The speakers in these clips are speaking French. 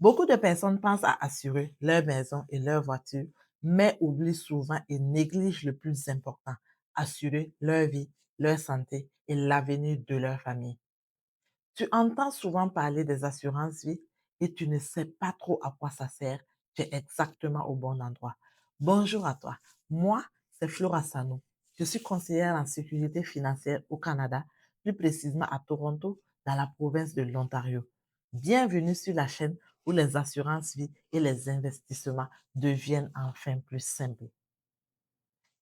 Beaucoup de personnes pensent à assurer leur maison et leur voiture, mais oublient souvent et négligent le plus important, assurer leur vie, leur santé et l'avenir de leur famille. Tu entends souvent parler des assurances vie et tu ne sais pas trop à quoi ça sert. Tu es exactement au bon endroit. Bonjour à toi. Moi, c'est Flora Sano. Je suis conseillère en sécurité financière au Canada, plus précisément à Toronto, dans la province de l'Ontario. Bienvenue sur la chaîne où les assurances vie et les investissements deviennent enfin plus simples.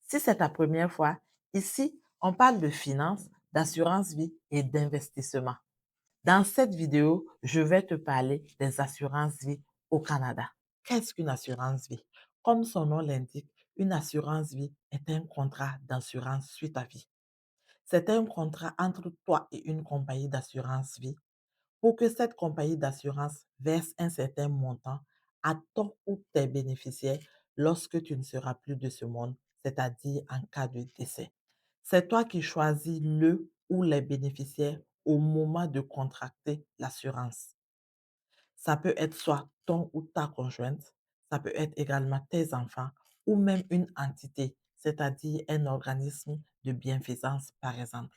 Si c'est ta première fois, ici, on parle de finances, d'assurance vie et d'investissement. Dans cette vidéo, je vais te parler des assurances vie au Canada. Qu'est-ce qu'une assurance vie? Comme son nom l'indique, une assurance vie est un contrat d'assurance suite à vie. C'est un contrat entre toi et une compagnie d'assurance vie pour que cette compagnie d'assurance verse un certain montant à ton ou tes bénéficiaires lorsque tu ne seras plus de ce monde, c'est-à-dire en cas de décès. C'est toi qui choisis le ou les bénéficiaires au moment de contracter l'assurance. Ça peut être soit ton ou ta conjointe, ça peut être également tes enfants ou même une entité, c'est-à-dire un organisme de bienfaisance par exemple.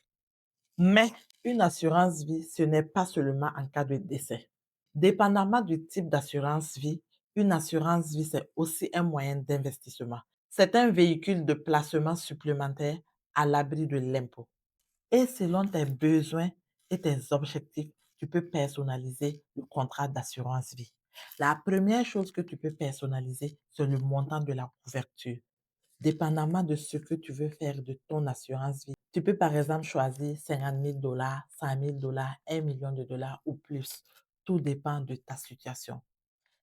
Mais une assurance vie, ce n'est pas seulement en cas de décès. Dépendamment du type d'assurance vie, une assurance vie, c'est aussi un moyen d'investissement. C'est un véhicule de placement supplémentaire à l'abri de l'impôt. Et selon tes besoins et tes objectifs, tu peux personnaliser le contrat d'assurance vie. La première chose que tu peux personnaliser, c'est le montant de la couverture. Dépendamment de ce que tu veux faire de ton assurance vie, tu peux par exemple choisir 50 000 dollars, 100 000 dollars, 1 million de dollars ou plus. Tout dépend de ta situation.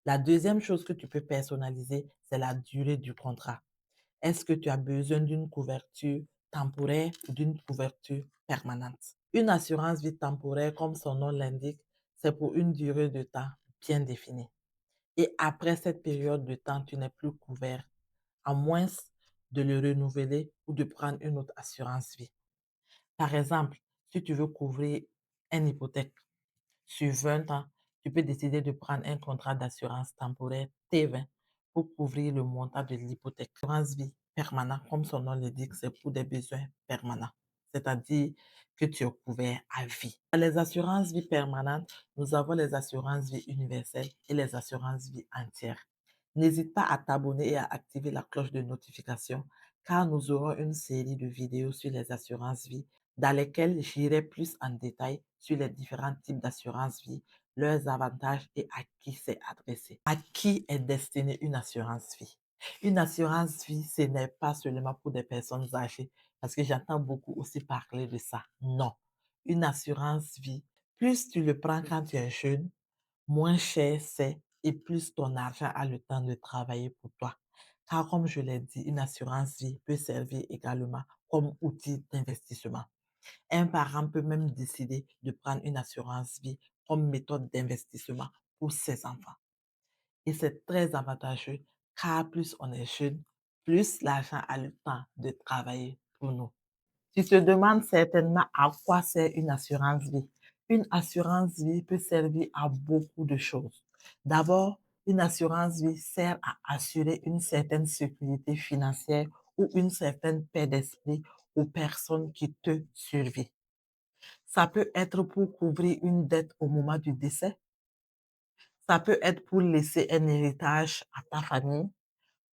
La deuxième chose que tu peux personnaliser, c'est la durée du contrat. Est-ce que tu as besoin d'une couverture temporaire ou d'une couverture permanente? Une assurance vie temporaire, comme son nom l'indique, c'est pour une durée de temps bien définie. Et après cette période de temps, tu n'es plus couvert, à moins de le renouveler ou de prendre une autre assurance vie. Par exemple, si tu veux couvrir une hypothèque sur 20 ans, tu peux décider de prendre un contrat d'assurance temporaire T20 pour couvrir le montant de l'hypothèque. L'assurance vie permanente, comme son nom l'indique, c'est pour des besoins permanents, c'est-à-dire que tu es couvert à vie. Dans les assurances vie permanentes, nous avons les assurances vie universelles et les assurances vie entières. N'hésite pas à t'abonner et à activer la cloche de notification car nous aurons une série de vidéos sur les assurances vie dans lesquelles j'irai plus en détail sur les différents types d'assurance vie, leurs avantages et à qui c'est adressé. À qui est destinée une assurance vie? Une assurance vie, ce n'est pas seulement pour des personnes âgées, parce que j'entends beaucoup aussi parler de ça. Non. Une assurance vie, plus tu le prends quand tu es jeune, moins cher c'est et plus ton argent a le temps de travailler pour toi. Car comme je l'ai dit, une assurance vie peut servir également comme outil d'investissement. Un parent peut même décider de prendre une assurance vie comme méthode d'investissement pour ses enfants. Et c'est très avantageux car plus on est jeune, plus l'argent a le temps de travailler pour nous. Tu te demandes certainement à quoi sert une assurance vie. Une assurance vie peut servir à beaucoup de choses. D'abord, une assurance vie sert à assurer une certaine sécurité financière ou une certaine paix d'esprit aux personnes qui te survivent. Ça peut être pour couvrir une dette au moment du décès. Ça peut être pour laisser un héritage à ta famille.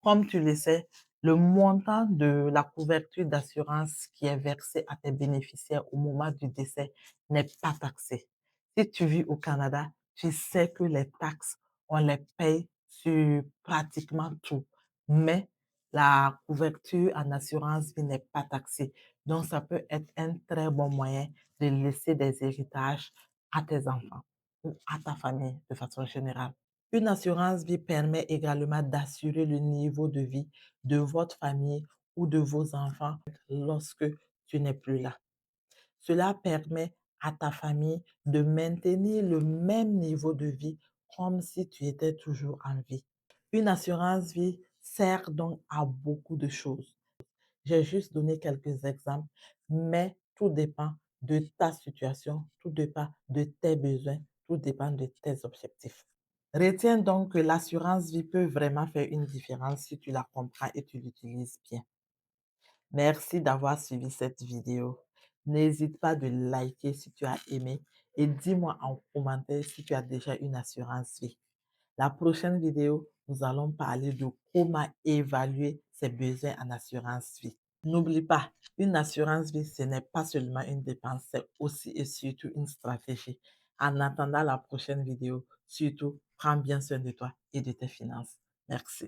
Comme tu le sais, le montant de la couverture d'assurance qui est versée à tes bénéficiaires au moment du décès n'est pas taxé. Si tu vis au Canada, tu sais que les taxes, on les paye sur pratiquement tout. Mais la couverture en assurance vie n'est pas taxée. Donc, ça peut être un très bon moyen de laisser des héritages à tes enfants ou à ta famille de façon générale. Une assurance vie permet également d'assurer le niveau de vie de votre famille ou de vos enfants lorsque tu n'es plus là. Cela permet à ta famille de maintenir le même niveau de vie comme si tu étais toujours en vie. Une assurance vie sert donc à beaucoup de choses. J'ai juste donné quelques exemples, mais tout dépend de ta situation, tout dépend de tes besoins, tout dépend de tes objectifs. Retiens donc que l'assurance vie peut vraiment faire une différence si tu la comprends et tu l'utilises bien. Merci d'avoir suivi cette vidéo. N'hésite pas de liker si tu as aimé et dis-moi en commentaire si tu as déjà une assurance vie. La prochaine vidéo, nous allons parler de comment évaluer ses besoins en assurance vie. N'oublie pas, une assurance vie, ce n'est pas seulement une dépense, c'est aussi et surtout une stratégie. En attendant la prochaine vidéo, surtout, prends bien soin de toi et de tes finances. Merci.